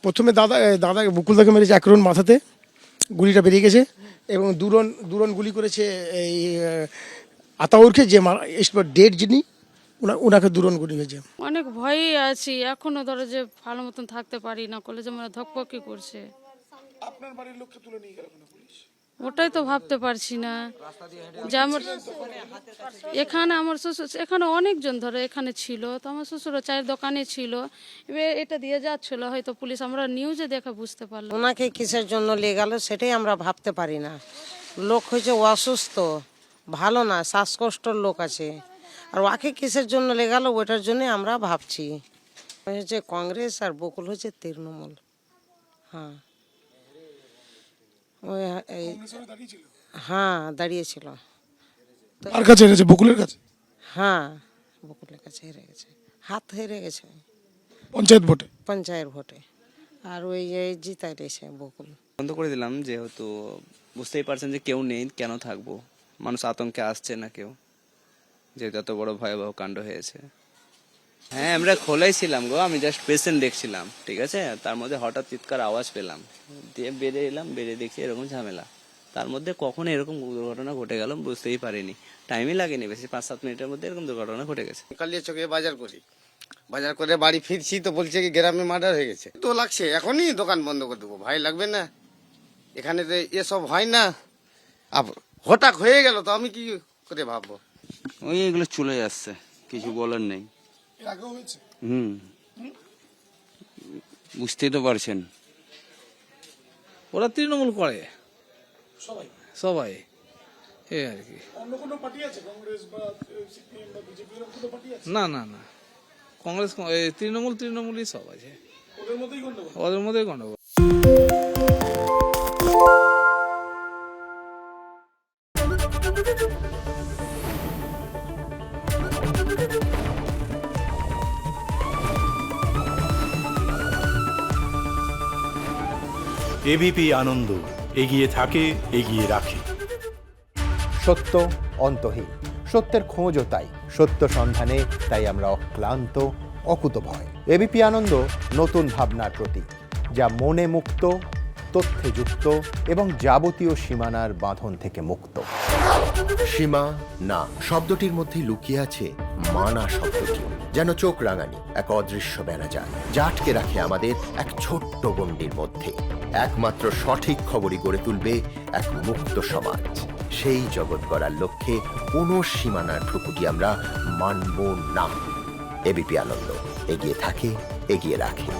প্রথমে দাদা বকুলদাকে মেরেছে এক রাউন্ড মাথাতে, গুলিটা বেরিয়ে গেছে, এবং দুরন গুলি করেছে এই আতাউরকে, যে ডেড যিনি, ওনাকে দুরন গুলি হয়েছে। অনেক ভয়ই আছি এখনো, ধরো যে ভালো মতন থাকতে পারি না, কলেজে মানে ধকপকি করছে। আপনার বাড়ির লোককে তুলে নিয়ে গেল পুলিশ? ওটাই তো ভাবতে পারছি না যে আমার এখানে আমার শ্বশুর, এখানে অনেকজন ধরো এখানে ছিল, তো আমার শ্বশুরও চায়ের দোকানে ছিল, এবার এটা দিয়ে যাচ্ছিল, হয়তো পুলিশ, আমরা নিউজে দেখে বুঝতে পারলাম। ওনাকে কিসের জন্য নিয়ে গেল সেটাই আমরা ভাবতে পারি না। লোক হয়েছে অসুস্থ, ভালো না, শ্বাসকষ্টর লোক আছে, আর ওকে কিসের জন্য নিয়ে গেল ওটার জন্যই আমরা ভাবছি। হচ্ছে কংগ্রেস আর বকুল হচ্ছে তৃণমূল। হ্যাঁ, ওই হ্যাঁ দাঁড়িয়েছিল। কার কাছে হেরেছে? বকুলের কাছে? হ্যাঁ, বকুলের কাছে হেরে গেছে, হাত হেরে গেছে পঞ্চায়েত ভোটে? পঞ্চায়েত ভোটে। আর ওই জিতাই রয়েছে বকুল। বন্ধ করে দিলাম, যেহেতু বুঝতেই পারছেন যে কেউ নেই, কেন থাকবো, মানুষ আতঙ্কে আসছে না কেউ, যেহেতু এত বড় ভয়াবহ কাণ্ড হয়েছে। হ্যাঁ, আমরা খোলাই ছিলাম গো, আমি জাস্ট পেশেন্ট দেখছিলাম, ঠিক আছে, তার মধ্যে হঠাৎ চিৎকার আওয়াজ পেলাম, দিয়ে বেড়ে এলাম, বেড়ে দেখছি এরকম ঝামেলা। তার মধ্যে কখন এরকম দুর্ঘটনা ঘটে গেল বুঝতেই পারিনি, টাইমই লাগেনি বেশি, 5-7 মিনিটের মধ্যে এরকম দুর্ঘটনা ঘটে গেছে। কালিয়া চকে বাজার করি, বাজার করে বাড়ি ফিরছি তো বলছে কি গ্রামে মার্ডার হয়ে গেছে। তো লাগছে এখনই দোকান বন্ধ করে দেবো, ভাই লাগবে না, এখানে তো এসব হয় না, হঠাৎ হয়ে গেল তো আমি কি করে ভাববো। ওই এগুলো চলে যাচ্ছে, কিছু বলার নেই। বুঝতেই তো পারছেন। ওরা তৃণমূল করে সবাই, এই আর কি। না না না, কংগ্রেস তৃণমূলই সব আছে, ওদের মধ্যেই গন্ডগোল। এবিপি আনন্দ, এগিয়ে থাকে, এগিয়ে রাখে। সত্য অন্তহীন, সত্যের খোঁজও তাই, সত্য সন্ধানে তাই আমরা অক্লান্ত, অকুতভয়। এবিপি আনন্দ নতুন ভাবনার প্রতীক, যা মনে মুক্ত, তথ্যে যুক্ত এবং যাবতীয় সীমানার বাঁধন থেকে মুক্ত। সীমা না শব্দটির মধ্যে লুকিয়ে আছে মানা শব্দটি, যেন চোখ রাঙানি এক অদৃশ্য বেড়াজাল, যা আটকে রাখে আমাদের এক ছোট্ট গণ্ডির মধ্যে। একমাত্র সঠিক খবরই গড়ে তুলবে এক মুক্ত সমাজ। সেই জগৎ গড়ার লক্ষ্যে কোনো সীমানার ঠুকুটি আমরা মানব না। এবিপি আনন্দ, এগিয়ে থাকে, এগিয়ে রাখে।